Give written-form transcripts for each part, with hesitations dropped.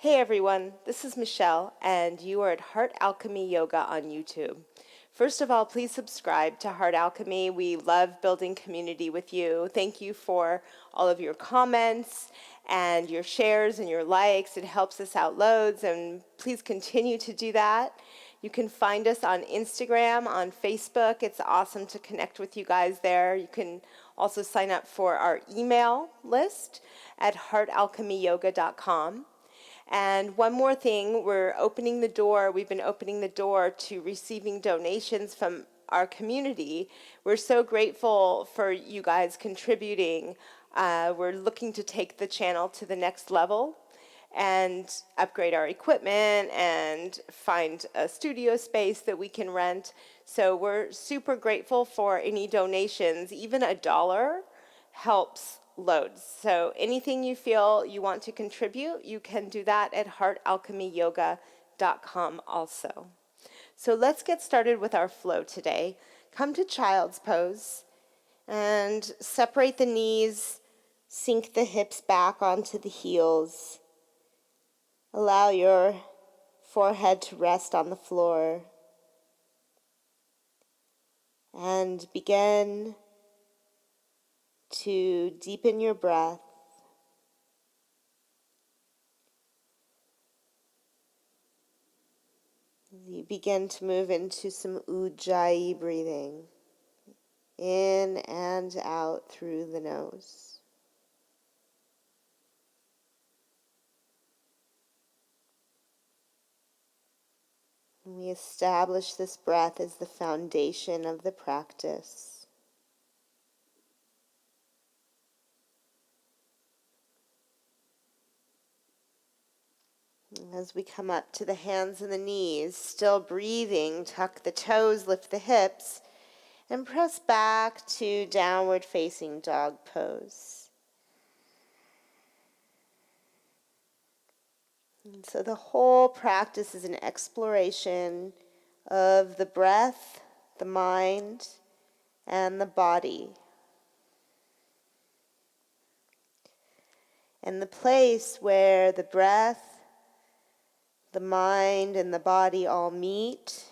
Hey everyone, this is Michelle, and you are at Heart Alchemy Yoga on YouTube. First of all, please subscribe to Heart Alchemy. We love building community with you. Thank you for all of your comments and your shares and your likes. It helps us out loads, and please continue to do that. You can find us on Instagram, on Facebook. It's awesome to connect with you guys there. You can also sign up for our email list at heartalchemyyoga.com. And one more thing, we've been opening the door to receiving donations from our community. We're so grateful for you guys contributing. We're looking to take the channel to the next level and upgrade our equipment and find a studio space that we can rent. So we're super grateful for any donations. Even $1 helps loads. So anything you feel you want to contribute, you can do that at heartalchemyyoga.com also. So let's get started with our flow today. Come to child's pose and separate the knees, sink the hips back onto the heels. Allow your forehead to rest on the floor. And begin to deepen your breath. You begin to move into some ujjayi breathing, in and out through the nose. We establish this breath as the foundation of the practice. As we come up to the hands and the knees, still breathing, tuck the toes, lift the hips, and press back to downward facing dog pose. And so the whole practice is an exploration of the breath, the mind, and the body. And the place where the breath, the mind, and the body all meet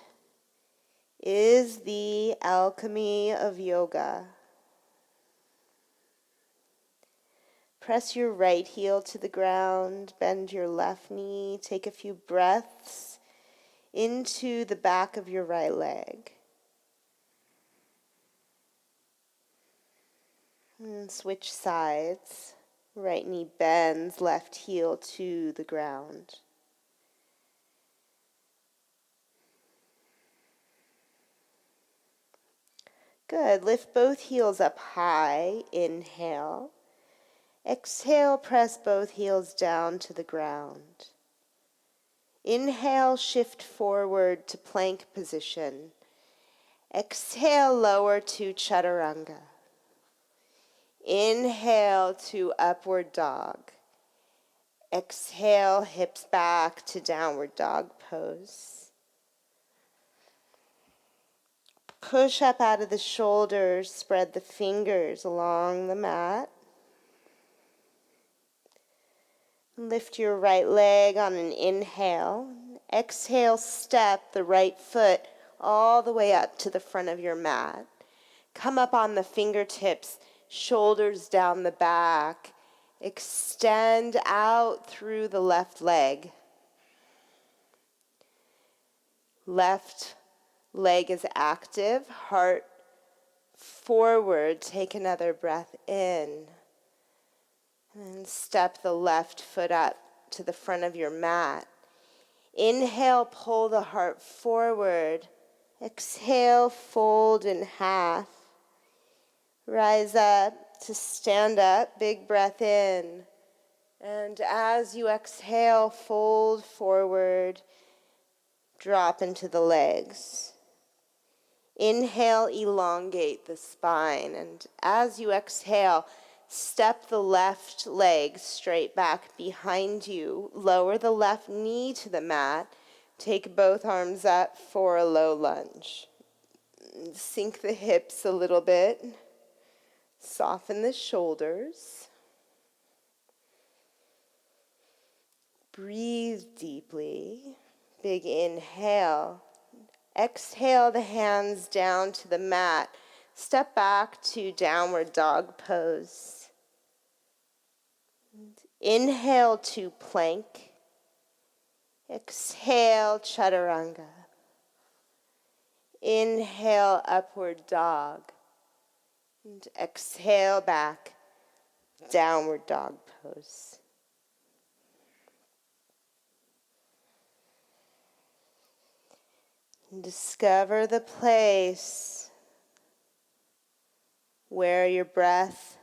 is the alchemy of yoga. Press your right heel to the ground, bend your left knee, take a few breaths into the back of your right leg. And switch sides. Right knee bends, left heel to the ground. Good. Lift both heels up high. Inhale. Exhale, press both heels down to the ground. Inhale, shift forward to plank position. Exhale, lower to chaturanga. Inhale to upward dog. Exhale, hips back to downward dog pose. Push up out of the shoulders, spread the fingers along the mat. Lift your right leg on an inhale. Exhale, step the right foot all the way up to the front of your mat. Come up on the fingertips, shoulders down the back. Extend out through the left leg. Left leg is active, heart forward. Take another breath in. And step the left foot up to the front of your mat. Inhale, pull the heart forward. Exhale, fold in half. Rise up to stand up, big breath in. And as you exhale, fold forward, drop into the legs. Inhale, elongate the spine, and as you exhale, step the left leg straight back behind you. Lower the left knee to the mat. Take both arms up for a low lunge. Sink the hips a little bit. Soften the shoulders. Breathe deeply. Big inhale. Exhale the hands down to the mat. Step back to downward dog pose. Inhale to plank. Exhale chaturanga. Inhale upward dog. And exhale back, downward dog pose. And discover the place where your breath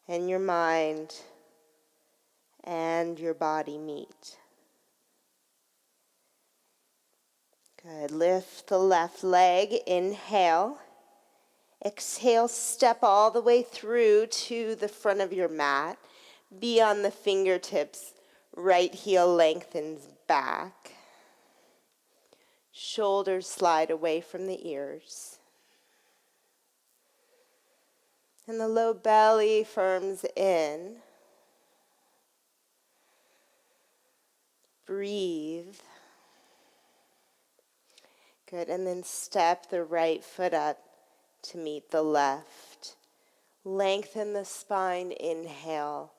and your mind and your body meet. Good. Lift the left leg. Inhale. Exhale, step all the way through to the front of your mat. Be on the fingertips. Right heel lengthens back. Shoulders slide away from the ears. And the low belly firms in. Breathe. Good, and then step the right foot up to meet the left. Lengthen the spine, inhale.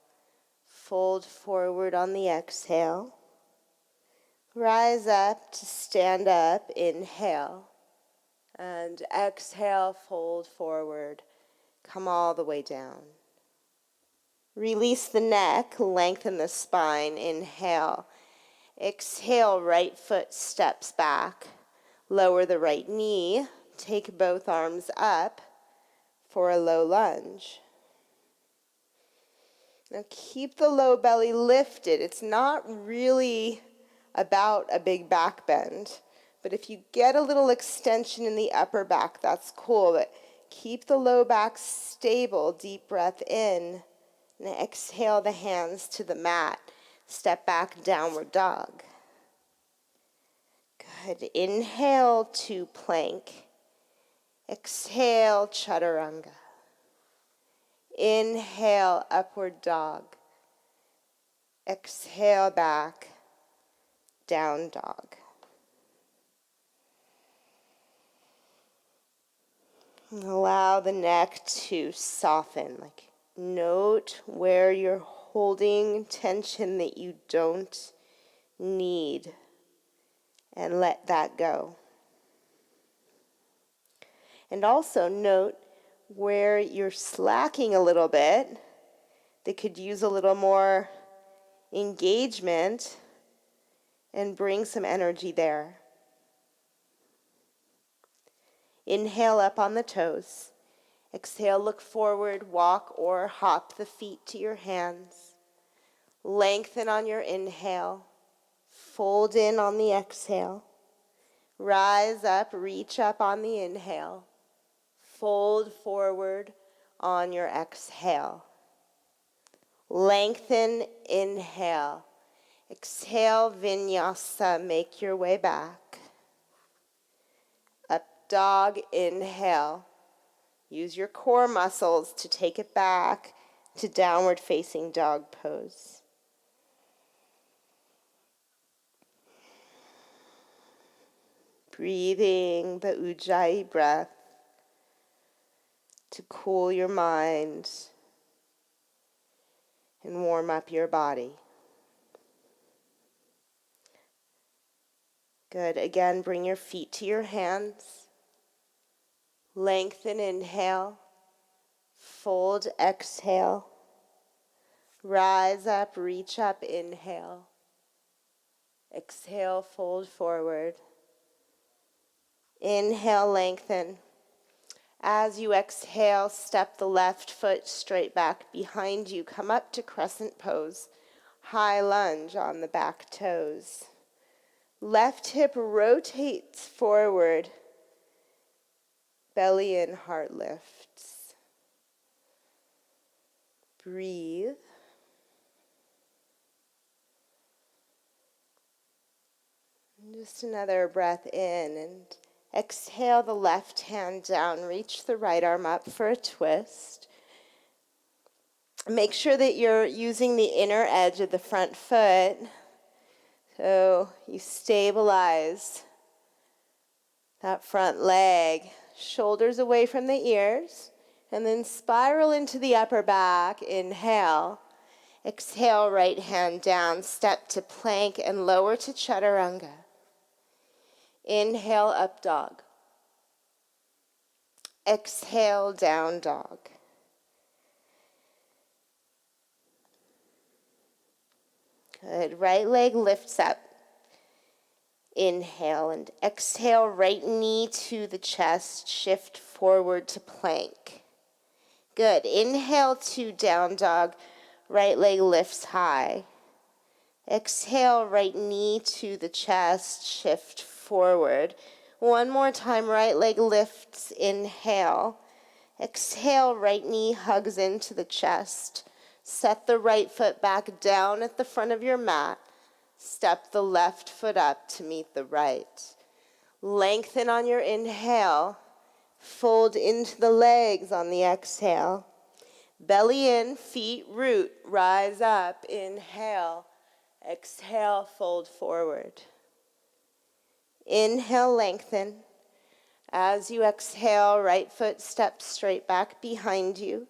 Fold forward on the exhale. Rise up to stand up, inhale. And exhale, fold forward. Come all the way down. Release the neck, lengthen the spine, inhale. Exhale, right foot steps back. Lower the right knee. Take both arms up for a low lunge. Now keep the low belly lifted. It's not really about a big back bend, but if you get a little extension in the upper back, that's cool, but keep the low back stable. Deep breath in, and exhale the hands to the mat. Step back, downward dog. Good. Inhale to plank. Exhale, chaturanga. Inhale, upward dog. Exhale back, down dog. And allow the neck to soften. Note where you're holding tension that you don't need, and let that go. And also note where you're slacking a little bit, that could use a little more engagement, and bring some energy there. Inhale up on the toes. Exhale, look forward, walk or hop the feet to your hands. Lengthen on your inhale. Fold in on the exhale. Rise up, reach up on the inhale. Fold forward on your exhale. Lengthen, inhale. Exhale, vinyasa, make your way back. Up dog, inhale. Use your core muscles to take it back to downward facing dog pose. Breathing the Ujjayi breath to cool your mind and warm up your body. Good. Again, bring your feet to your hands. Lengthen, inhale. Fold, exhale. Rise up, reach up, inhale. Exhale, fold forward. Inhale, lengthen. As you exhale, step the left foot straight back behind you. Come up to crescent pose. High lunge on the back toes. Left hip rotates forward. Belly in, heart lifts. Breathe. And just another breath in, and exhale the left hand down. Reach the right arm up for a twist. Make sure that you're using the inner edge of the front foot So you stabilize that front leg, shoulders away from the ears, and then spiral into the upper back. Inhale. Exhale, right hand down, step to plank and lower to chaturanga. Inhale, up dog. Exhale, down dog. Good. Right leg lifts up. Inhale and exhale, right knee to the chest, shift forward to plank. Good. Inhale to down dog, right leg lifts high. Exhale, right knee to the chest, shift forward. One more time, right leg lifts, inhale. Exhale, right knee hugs into the chest. Set the right foot back down at the front of your mat. Step the left foot up to meet the right. Lengthen on your inhale. Fold into the legs on the exhale. Belly in, feet root, rise up, inhale. Exhale, fold forward. Inhale, lengthen. As you exhale, right foot steps straight back behind you.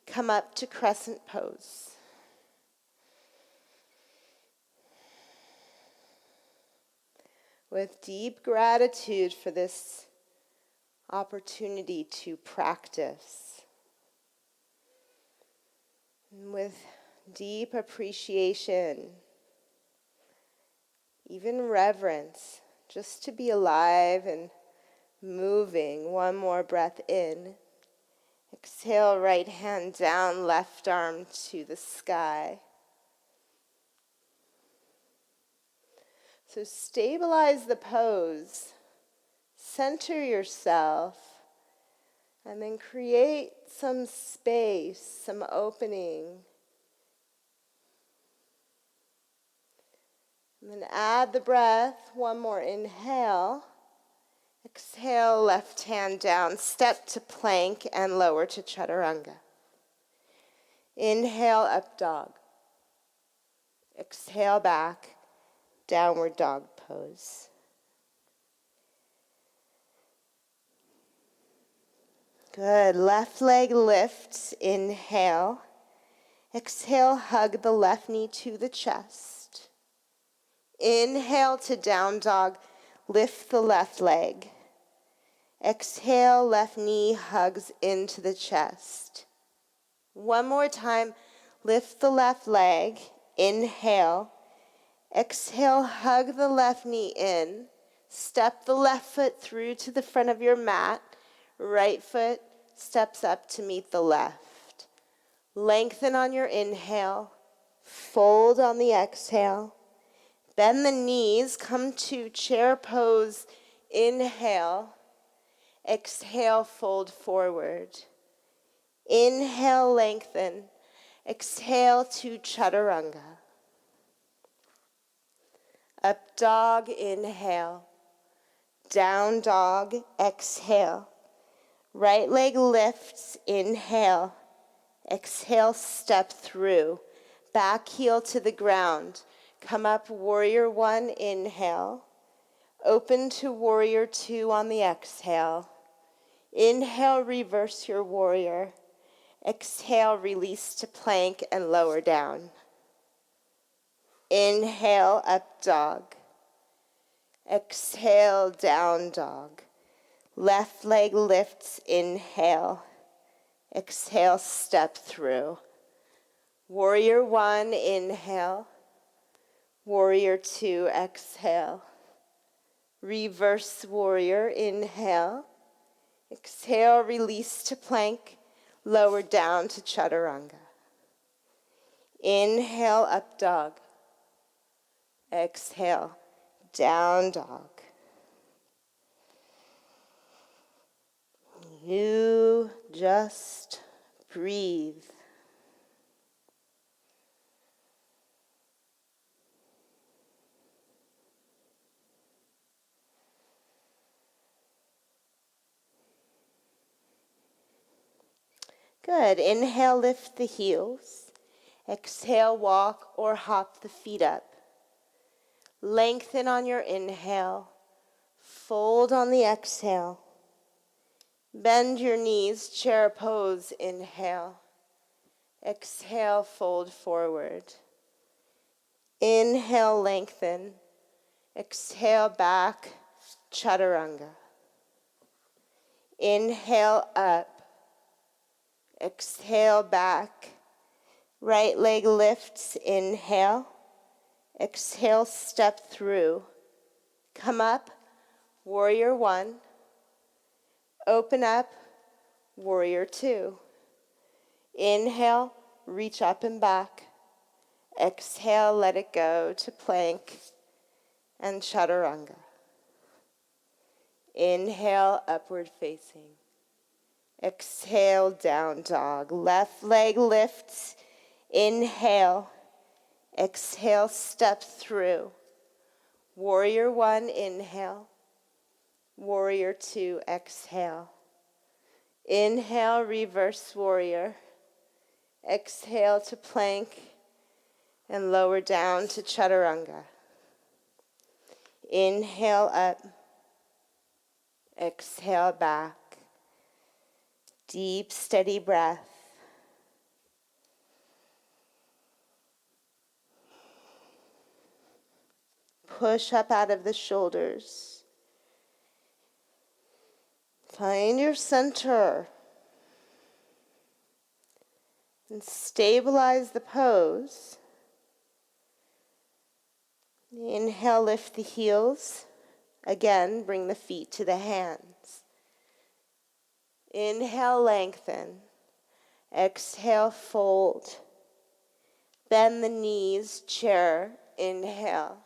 Come up to crescent pose. With deep gratitude for this opportunity to practice, and with deep appreciation, even reverence, just to be alive and moving. One more breath in. Exhale, right hand down, left arm to the sky. So stabilize the pose, center yourself, and then create some space, some opening. And then add the breath, one more inhale. Exhale, left hand down, step to plank and lower to chaturanga. Inhale, up dog. Exhale, back, downward dog pose. Good. Left leg lifts. Inhale. Exhale, hug the left knee to the chest. Inhale to down dog. Lift the left leg. Exhale, left knee hugs into the chest. One more time. Lift the left leg. Inhale. Exhale, hug the left knee in. Step the left foot through to the front of your mat. Right foot steps up to meet the left. Lengthen on your inhale. Fold on the exhale. Bend the knees. Come to chair pose. Inhale. Exhale, fold forward. Inhale, lengthen. Exhale to chaturanga. Up dog, inhale. Down dog, exhale. Right leg lifts, inhale. Exhale, step through. Back heel to the ground. Come up, warrior one, inhale. Open to warrior two on the exhale. Inhale, reverse your warrior. Exhale, release to plank and lower down. Inhale, up dog. Exhale, down dog. Left leg lifts, inhale. Exhale, step through. Warrior one, inhale. Warrior two, exhale. Reverse warrior, inhale. Exhale, release to plank. Lower down to chaturanga. Inhale, up dog. Exhale, down dog. You just breathe. Good. Inhale, lift the heels. Exhale, walk or hop the feet up. Lengthen on your inhale. Fold on the exhale. Bend your knees, chair pose, inhale. Exhale, fold forward. Inhale, lengthen. Exhale, back, chaturanga. Inhale, up. Exhale, back. Right leg lifts, inhale. Exhale, step through. Come up, warrior one. Open up, warrior two. Inhale, reach up and back. Exhale, let it go to plank and chaturanga. Inhale, upward facing. Exhale, down dog. Left leg lifts. Inhale. Exhale, step through. Warrior one, inhale. Warrior two, exhale. Inhale, reverse warrior. Exhale to plank and lower down to chaturanga. Inhale up. Exhale back. Deep, steady breath. Push up out of the shoulders. Find your center. And stabilize the pose. Inhale, lift the heels. Again, bring the feet to the hands. Inhale, lengthen. Exhale, fold. Bend the knees, chair. Inhale.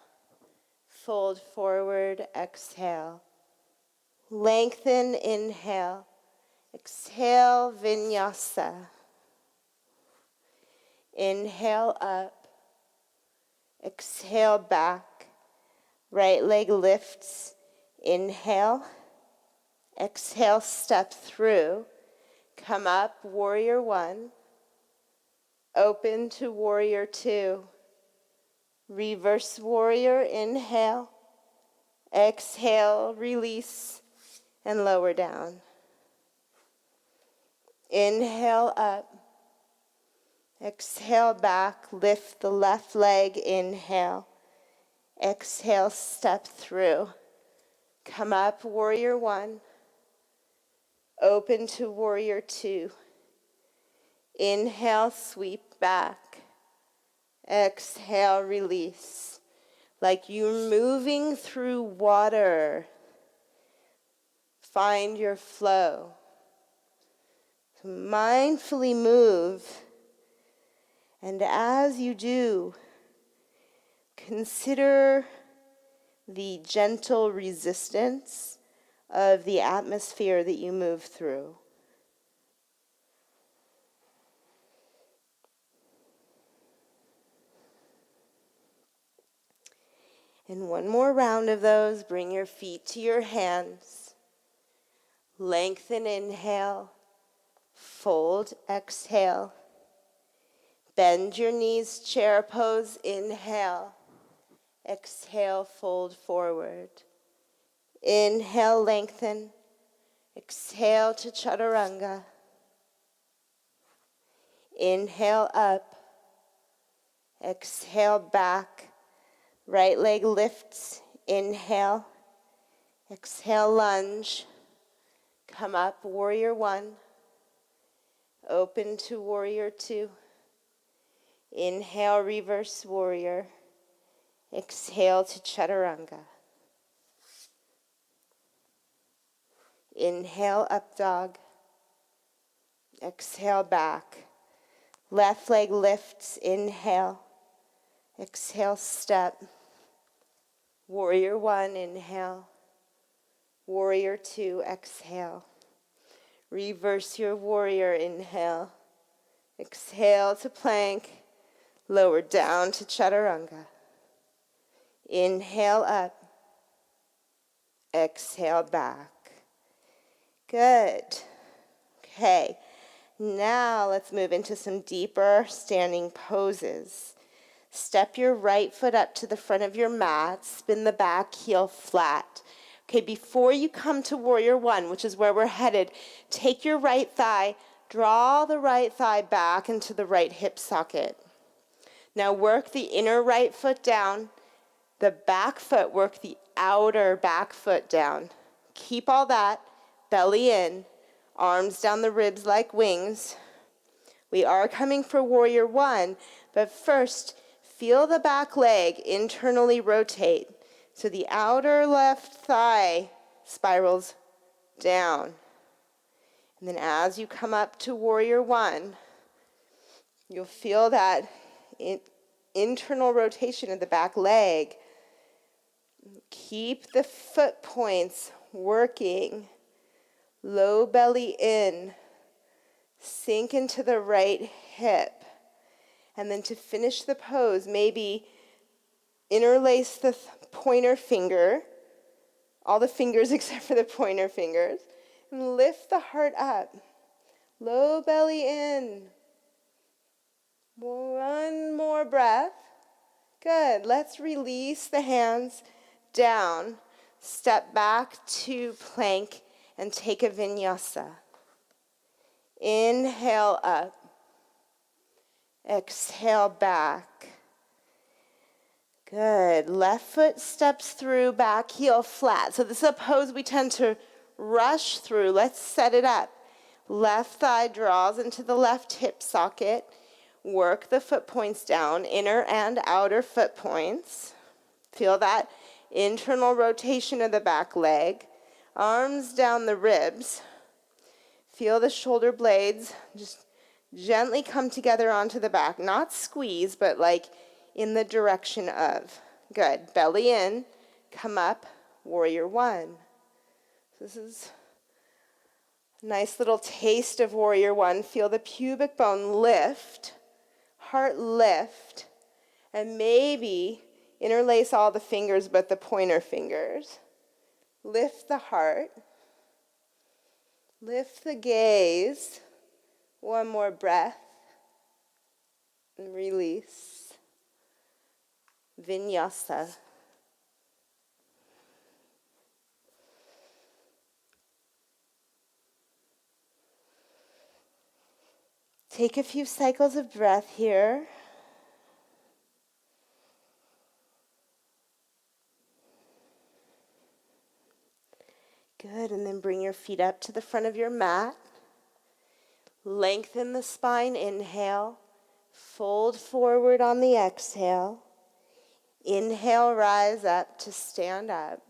Fold forward, exhale. Lengthen, inhale. Exhale, vinyasa. Inhale up. Exhale back. Right leg lifts. Inhale. Exhale, step through. Come up, warrior one. Open to warrior two. Reverse warrior, inhale. Exhale, release, and lower down. Inhale up. Exhale back, lift the left leg, inhale. Exhale, step through. Come up, warrior one. Open to warrior two. Inhale, sweep back. Exhale, release. Like you're moving through water. Find your flow. Mindfully move. And as you do, consider the gentle resistance of the atmosphere that you move through. And one more round of those. Bring your feet to your hands. Lengthen, inhale. Fold, exhale. Bend your knees, chair pose, inhale. Exhale, fold forward. Inhale, lengthen. Exhale to chaturanga. Inhale up. Exhale back. Right leg lifts. Inhale. Exhale, lunge. Come up, warrior one. Open to warrior two. Inhale, reverse warrior. Exhale to chaturanga. Inhale, up dog. Exhale, back. Left leg lifts. Inhale. Exhale, step. Warrior one, inhale. Warrior two, exhale. Reverse your warrior, inhale. Exhale to plank. Lower down to chaturanga. Inhale up. Exhale back. Good. Okay. Now let's move into some deeper standing poses. Step your right foot up to the front of your mat. Spin the back heel flat. Okay, before you come to warrior one, which is where we're headed, take your right thigh, draw the right thigh back into the right hip socket. Now work the inner right foot down, the back foot, work the outer back foot down. Keep all that, belly in, arms down the ribs like wings. We are coming for warrior one, but first, feel the back leg internally rotate. So the outer left thigh spirals down. And then as you come up to warrior one, you'll feel that internal rotation of the back leg. Keep the foot points working. Low belly in. Sink into the right hip. And then to finish the pose, maybe interlace the pointer finger, all the fingers except for the pointer fingers, and lift the heart up. Low belly in. One more breath. Good. Let's release the hands down. Step back to plank and take a vinyasa. Inhale up. Exhale back. Good. Left foot steps through, back heel flat. So this is a pose we tend to rush through. Let's set it up. Left thigh draws into the left hip socket. Work the foot points down, inner and outer foot points. Feel that internal rotation of the back leg. Arms down the ribs. Feel the shoulder blades just gently come together onto the back. Not squeeze, but like in the direction of. Good. Belly in. Come up. Warrior one. This is a nice little taste of warrior one. Feel the pubic bone lift. Heart lift. And maybe interlace all the fingers but the pointer fingers. Lift the heart. Lift the gaze. One more breath. And release. Vinyasa. Take a few cycles of breath here. Good, and then bring your feet up to the front of your mat. Lengthen the spine, inhale. Fold forward on the exhale. Inhale, rise up to stand up.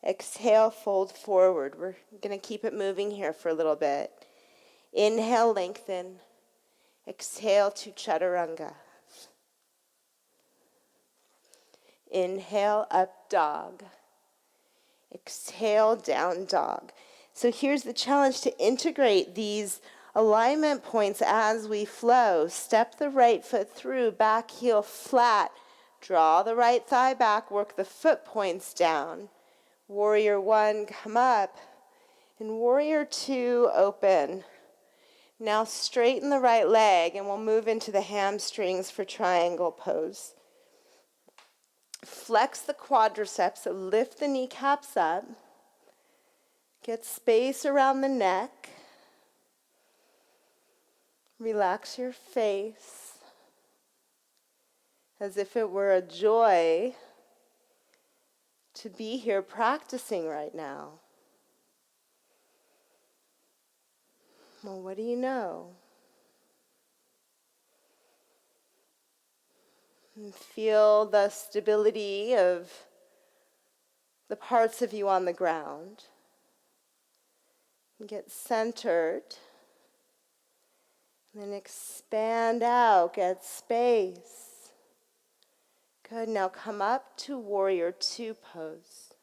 Exhale, fold forward. We're going to keep it moving here for a little bit. Inhale, lengthen. Exhale to chaturanga. Inhale, up dog. Exhale, down dog. So here's the challenge to integrate these alignment points as we flow. Step the right foot through, back heel flat. Draw the right thigh back, work the foot points down. Warrior one, come up. And warrior two, open. Now straighten the right leg and we'll move into the hamstrings for triangle pose. Flex the quadriceps, so lift the kneecaps up. Get space around the neck. Relax your face as if it were a joy to be here practicing right now. Well, what do you know? And feel the stability of the parts of you on the ground. And get centered. And then expand out, get space. Good, now come up to warrior two pose.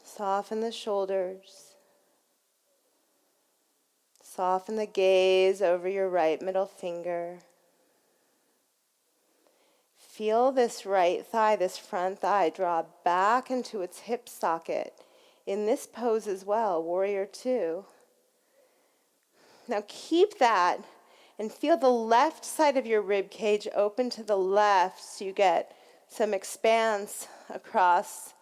Soften the shoulders. Soften the gaze over your right middle finger. Feel this right thigh, this front thigh, draw back into its hip socket. In this pose as well, warrior two. Now keep that And feel the left side of your rib cage open to the left so you get some expanse across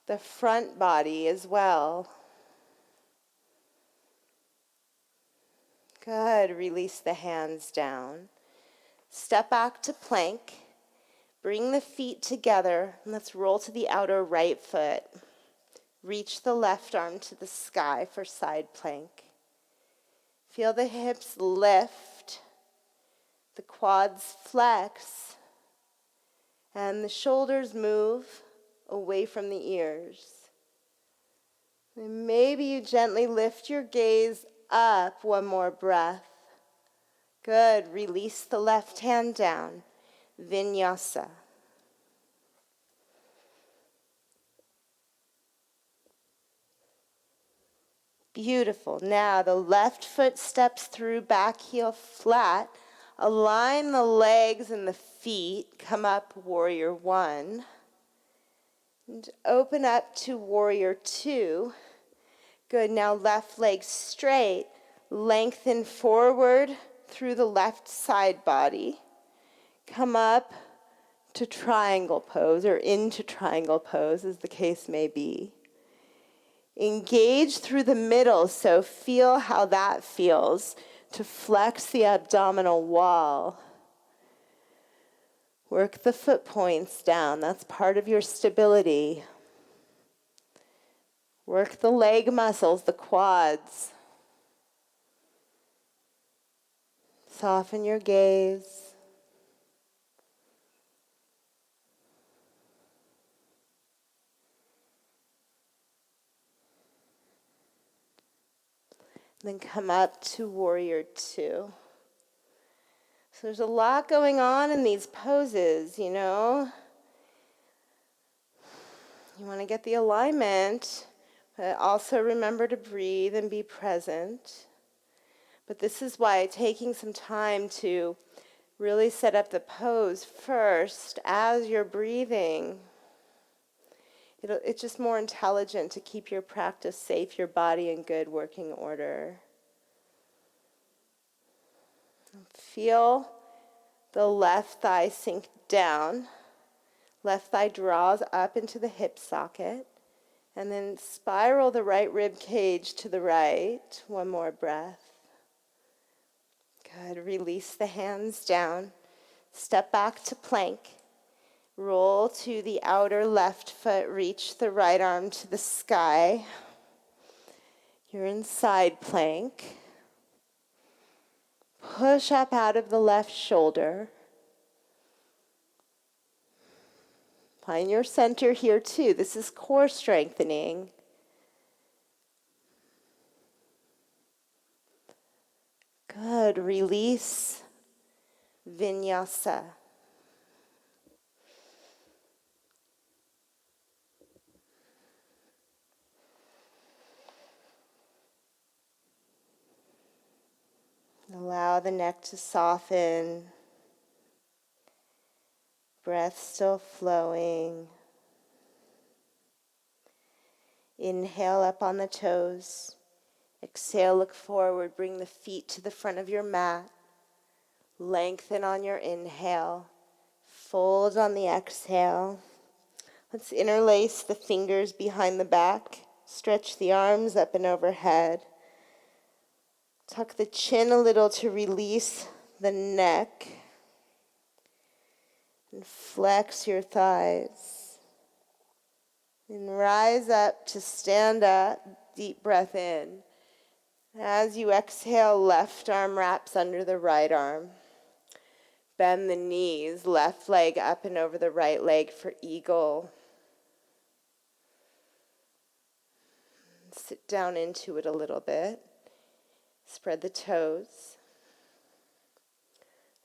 the front body as well. Good. Release the hands down. Step back to plank. Bring the feet together. And let's roll to the outer right foot. Reach the left arm to the sky for side plank. Feel the hips lift, the quads flex, and the shoulders move away from the ears. And maybe you gently lift your gaze up. One more breath. Good. Release the left hand down. Vinyasa. Beautiful. Now the left foot steps through, back heel flat. Align the legs and the feet. Come up, warrior one. And open up to warrior two. Good. Now left leg straight. Lengthen forward through the left side body. Come up to triangle pose, or into triangle pose, as the case may be. Engage through the middle, so feel how that feels to flex the abdominal wall. Work the foot points down. That's part of your stability. Work the leg muscles, the quads. Soften your gaze. Then come up to warrior two. So there's a lot going on in these poses, you know. You want to get the alignment, but also remember to breathe and be present. But this is why taking some time to really set up the pose first as you're breathing. It's just more intelligent to keep your practice safe, your body in good working order. Feel the left thigh sink down. Left thigh draws up into the hip socket. And then spiral the right rib cage to the right. One more breath. Good. Release the hands down. Step back to plank. Roll to the outer left foot. Reach the right arm to the sky. You're in side plank. Push up out of the left shoulder. Find your center here too. This is core strengthening. Good. Release. Vinyasa. Allow the neck to soften. Breath still flowing. Inhale up on the toes. Exhale, look forward. Bring the feet to the front of your mat. Lengthen on your inhale. Fold on the exhale. Let's interlace the fingers behind the back. Stretch the arms up and overhead. Tuck the chin a little to release the neck. And flex your thighs. And rise up to stand up. Deep breath in. As you exhale, left arm wraps under the right arm. Bend the knees, left leg up and over the right leg for eagle. Sit down into it a little bit. Spread the toes.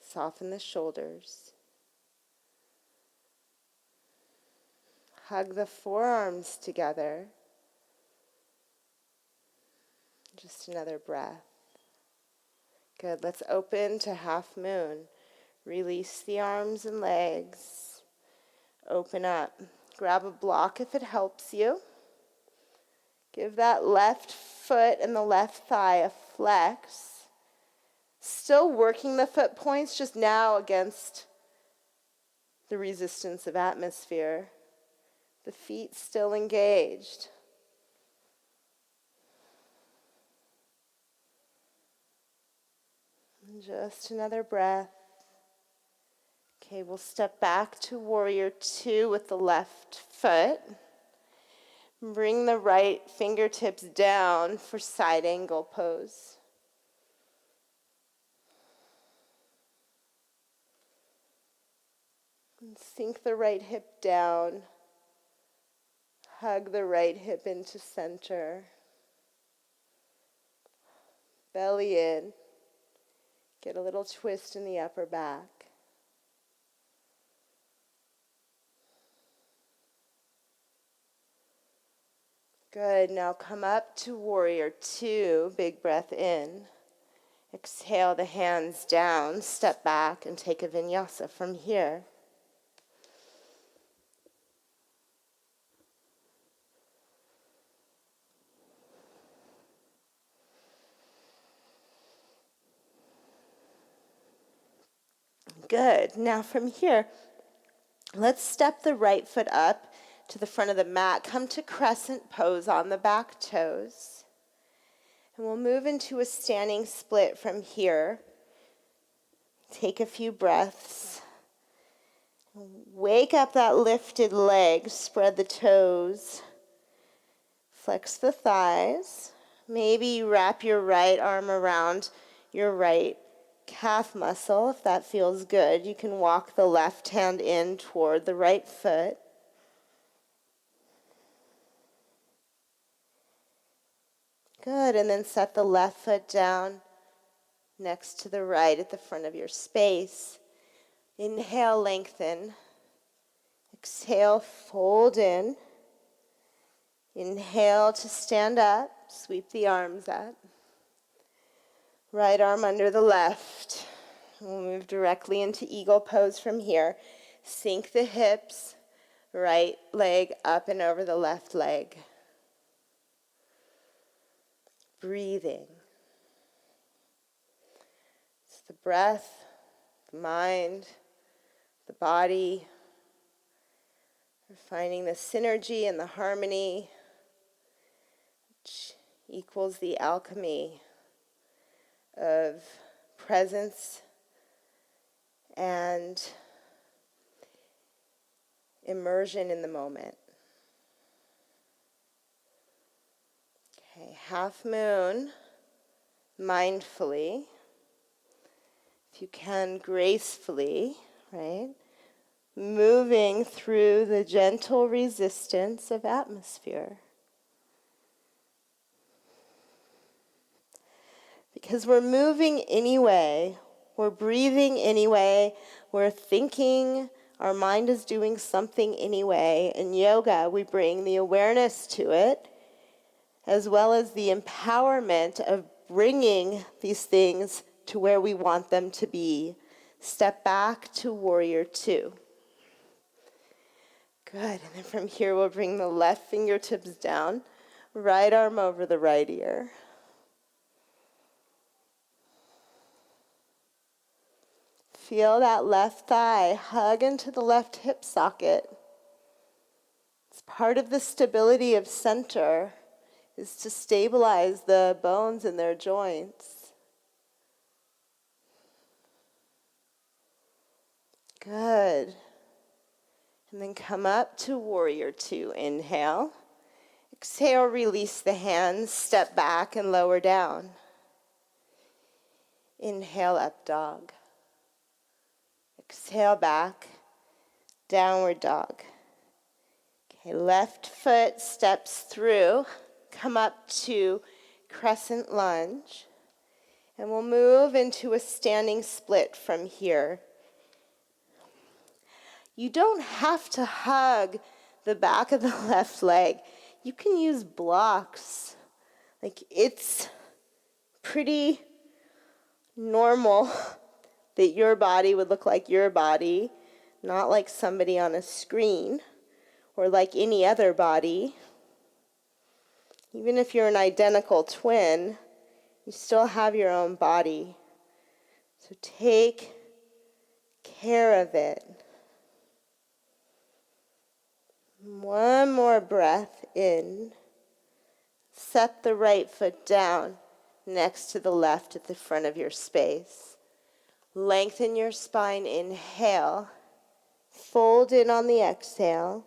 Soften the shoulders. Hug the forearms together. Just another breath. Good. Let's open to half moon. Release the arms and legs. Open up. Grab a block if it helps you. Give that left foot and the left thigh a flex. Still working the foot points, just now against the resistance of atmosphere. The feet still engaged. And just another breath. Okay, we'll step back to warrior two with the left foot. Bring the right fingertips down for side angle pose. And sink the right hip down. Hug the right hip into center. Belly in. Get a little twist in the upper back. Good. Now come up to warrior two. Big breath in. Exhale the hands down. Step back and take a vinyasa from here. Good. Now from here, let's step the right foot up to the front of the mat. Come to crescent pose on the back toes. And we'll move into a standing split from here. Take a few breaths. Wake up that lifted leg. Spread the toes. Flex the thighs. Maybe you wrap your right arm around your right calf muscle if that feels good. You can walk the left hand in toward the right foot. Good, and then set the left foot down next to the right at the front of your space. Inhale, lengthen. Exhale, fold in. Inhale to stand up. Sweep the arms up. Right arm under the left. We'll move directly into eagle pose from here. Sink the hips. Right leg up and over the left leg. Breathing. It's the breath, the mind, the body. We're finding the synergy and the harmony, which equals the alchemy of presence and immersion in the moment. Okay, half moon, mindfully, if you can gracefully, right? Moving through the gentle resistance of atmosphere. Because we're moving anyway, we're breathing anyway, we're thinking, our mind is doing something anyway. In yoga, we bring the awareness to it, as well as the empowerment of bringing these things to where we want them to be. Step back to warrior two. Good, and then from here we'll bring the left fingertips down, right arm over the right ear. Feel that left thigh hug into the left hip socket. It's part of the stability of center, is to stabilize the bones in their joints. Good. And then come up to warrior two. Inhale. Exhale, release the hands, step back and lower down. Inhale, up dog. Exhale back, downward dog. Okay, left foot steps through. Come up to crescent lunge. And we'll move into a standing split from here. You don't have to hug the back of the left leg. You can use blocks. Like, it's pretty normal that your body would look like your body, not like somebody on a screen or like any other body. Even if you're an identical twin, you still have your own body. So take care of it. One more breath in. Set the right foot down next to the left at the front of your space. Lengthen your spine, inhale. Fold in on the exhale.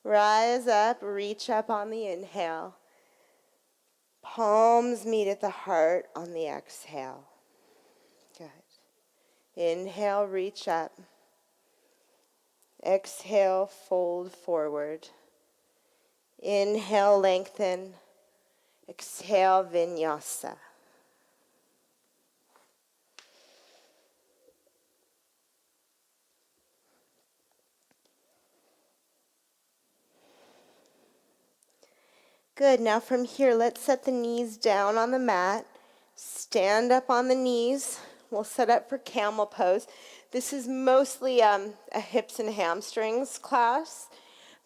Rise up, reach up on the inhale. Palms meet at the heart on the exhale. Good. Inhale, reach up. Exhale, fold forward. Inhale, lengthen. Exhale, vinyasa. Good. Now from here, let's set the knees down on the mat. Stand up on the knees. We'll set up for camel pose. This is mostly a hips and hamstrings class,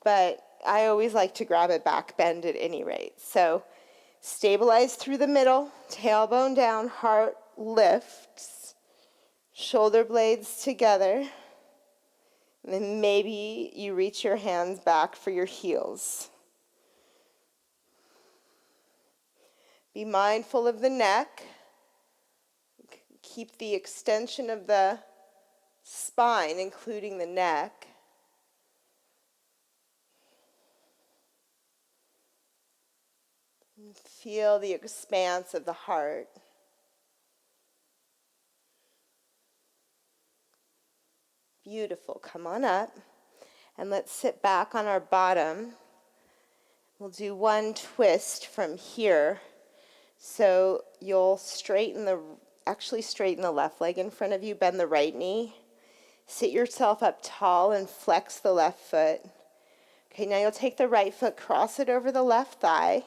but I always like to grab a back bend at any rate. So stabilize through the middle, tailbone down, heart lifts, shoulder blades together, and then maybe you reach your hands back for your heels. Be mindful of the neck. Keep the extension of the spine, including the neck. And feel the expanse of the heart. Beautiful. Come on up. And let's sit back on our bottom. We'll do one twist from here. So you'll straighten the left leg in front of you, bend the right knee. Sit yourself up tall and flex the left foot. Okay, now you'll take the right foot, cross it over the left thigh,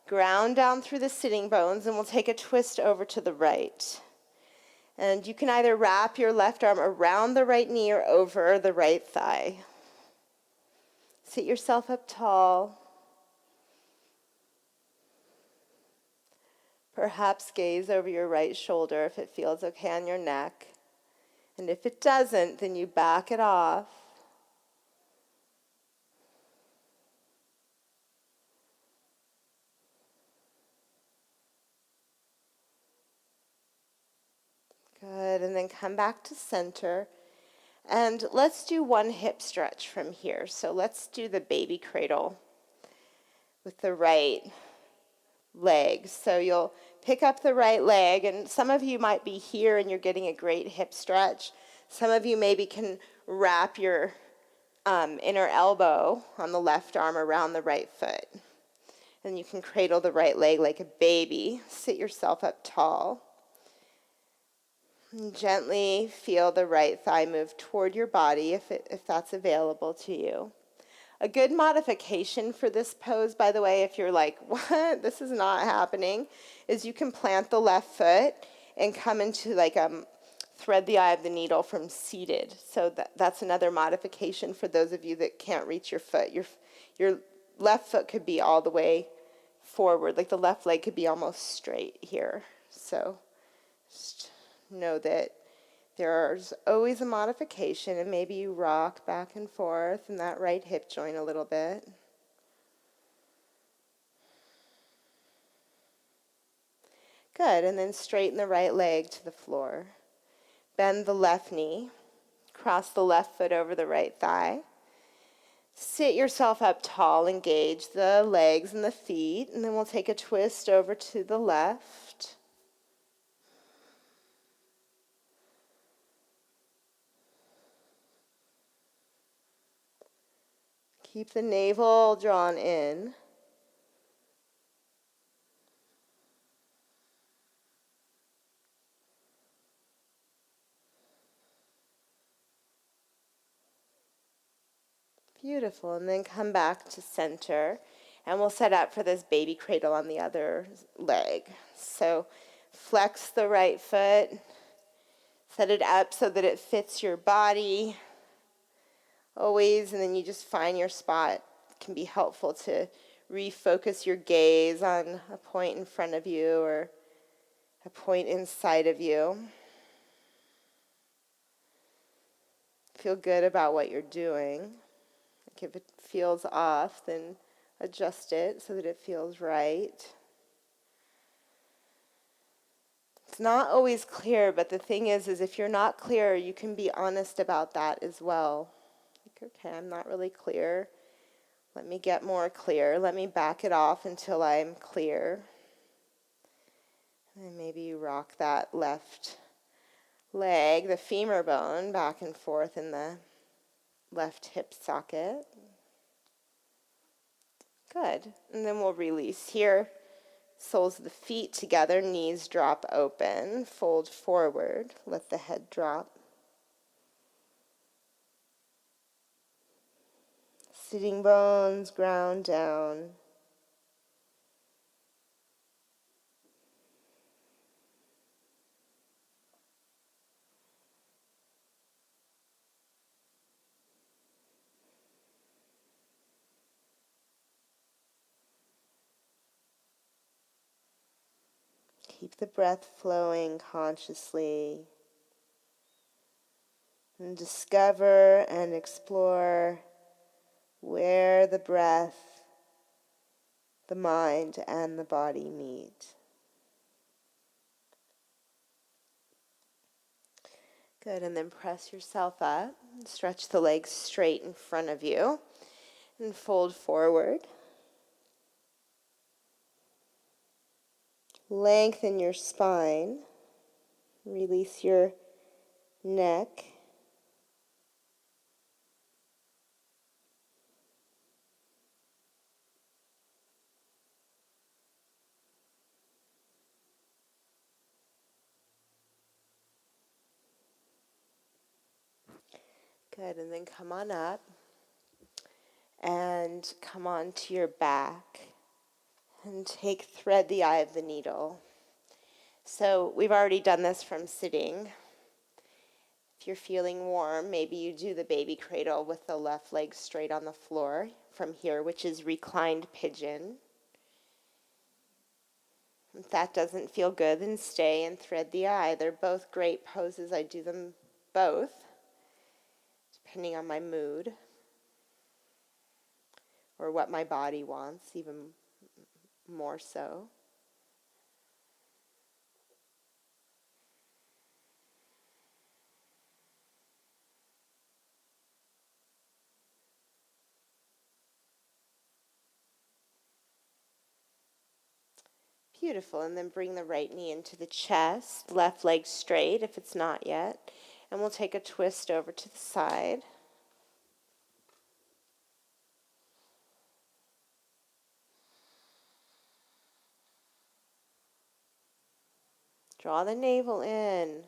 ground down through the sitting bones, and we'll take a twist over to the right. And you can either wrap your left arm around the right knee or over the right thigh. Sit yourself up tall. Perhaps gaze over your right shoulder if it feels okay on your neck. And if it doesn't, then you back it off. Good, and then come back to center. And let's do one hip stretch from here. So let's do the baby cradle with the right leg. So you'll pick up the right leg, and some of you might be here and you're getting a great hip stretch. Some of you maybe can wrap your inner elbow on the left arm around the right foot. And you can cradle the right leg like a baby. Sit yourself up tall. And gently feel the right thigh move toward your body if that's available to you. A good modification for this pose, by the way, if you're like, what, this is not happening, is you can plant the left foot and come into like thread the eye of the needle from seated. So that's another modification for those of you that can't reach your foot. Your left foot could be all the way forward, like the left leg could be almost straight here. So just know that there's always a modification, and maybe you rock back and forth in that right hip joint a little bit. Good, and then straighten the right leg to the floor. Bend the left knee. Cross the left foot over the right thigh. Sit yourself up tall, engage the legs and the feet, and then we'll take a twist over to the left. Keep the navel drawn in. Beautiful. And then come back to center. And we'll set up for this baby cradle on the other leg. So flex the right foot. Set it up so that it fits your body. Always, and then you just find your spot. It can be helpful to refocus your gaze on a point in front of you or a point inside of you. feel good about what you're doing. Like if it feels off, then adjust it so that it feels right. It's not always clear, but the thing is if you're not clear, you can be honest about that as well. Like, okay, I'm not really clear. Let me get more clear. Let me back it off until I'm clear. And maybe you rock that left leg, the femur bone, back and forth in the left hip socket. Good. And then we'll release here. Soles of the feet together, knees drop open, fold forward, let the head drop. Sitting bones ground down. Keep the breath flowing consciously. And discover and explore where the breath, the mind, and the body meet. Good, and then press yourself up. Stretch the legs straight in front of you and fold forward. Lengthen your spine. Release your neck. Good, and then come on up and come on to your back and thread the eye of the needle. So we've already done this from sitting. If you're feeling warm, maybe you do the baby cradle with the left leg straight on the floor from here, which is reclined pigeon. If that doesn't feel good, then stay and thread the eye. They're both great poses. I do them both, depending on my mood or what my body wants, even more so. Beautiful, and then bring the right knee into the chest, left leg straight if it's not yet, and we'll take a twist over to the side. Draw the navel in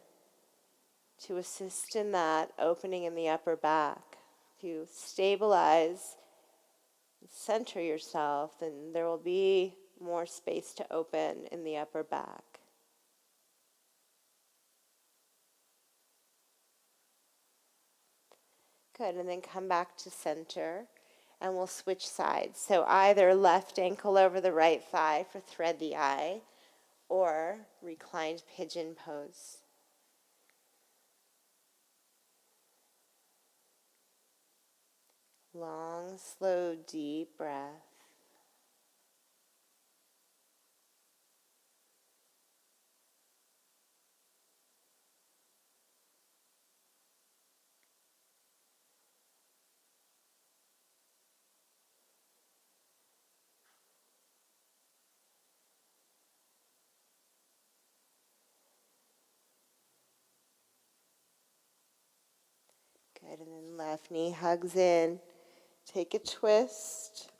to assist in that opening in the upper back. If you stabilize, center yourself, then there will be more space to open in the upper back. Good, and then come back to center, and we'll switch sides. So either left ankle over the right thigh for thread the eye, or reclined pigeon pose. Long, slow, deep breath. Good, and then left knee hugs in. Take a twist.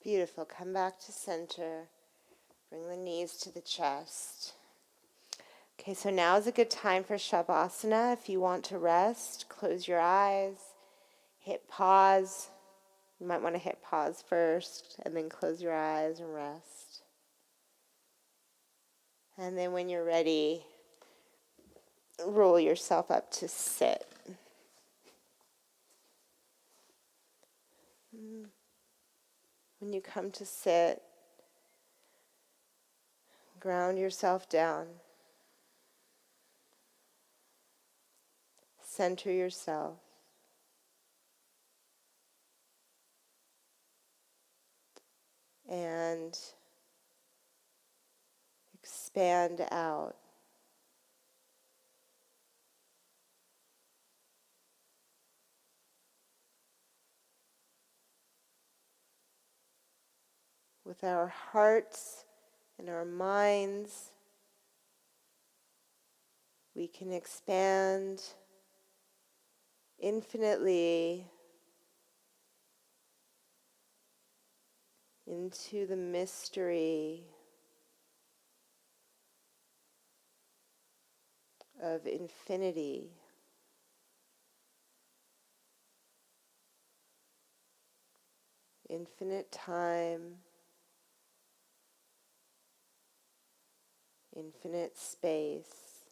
Beautiful. Come back to center. Bring the knees to the chest. Okay, so now is a good time for Shavasana. If you want to rest, close your eyes, hit pause, You might want to hit pause first and then close your eyes and rest. And then when you're ready, roll yourself up to sit. When you come to sit, ground yourself down. Center yourself. And expand out. With our hearts and our minds, we can expand infinitely into the mystery of infinity. Infinite time, infinite space,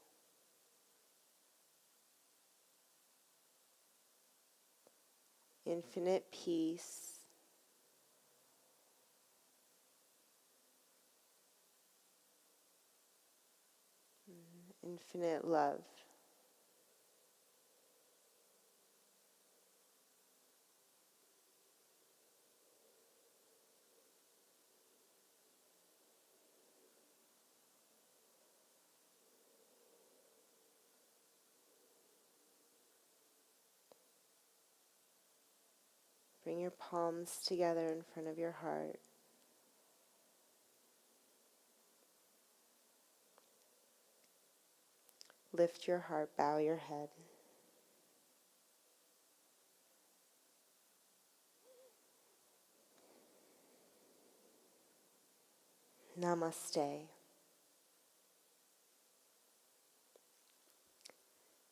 infinite peace, infinite love. Bring your palms together in front of your heart. Lift your heart, bow your head. Namaste.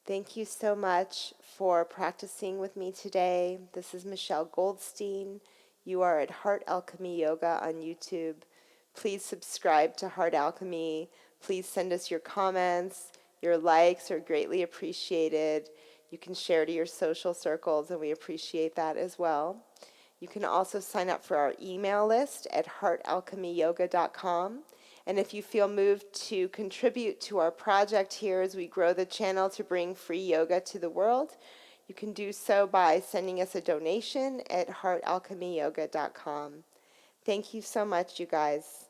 Thank you so much for practicing with me today. This is Michelle Goldstein. You are at Heart Alchemy Yoga on YouTube. Please subscribe to Heart Alchemy. Please send us your comments. Your likes are greatly appreciated. You can share to your social circles, and we appreciate that as well. You can also sign up for our email list at heartalchemyyoga.com. And if you feel moved to contribute to our project here as we grow the channel to bring free yoga to the world, you can do so by sending us a donation at heartalchemyyoga.com. Thank you so much, you guys.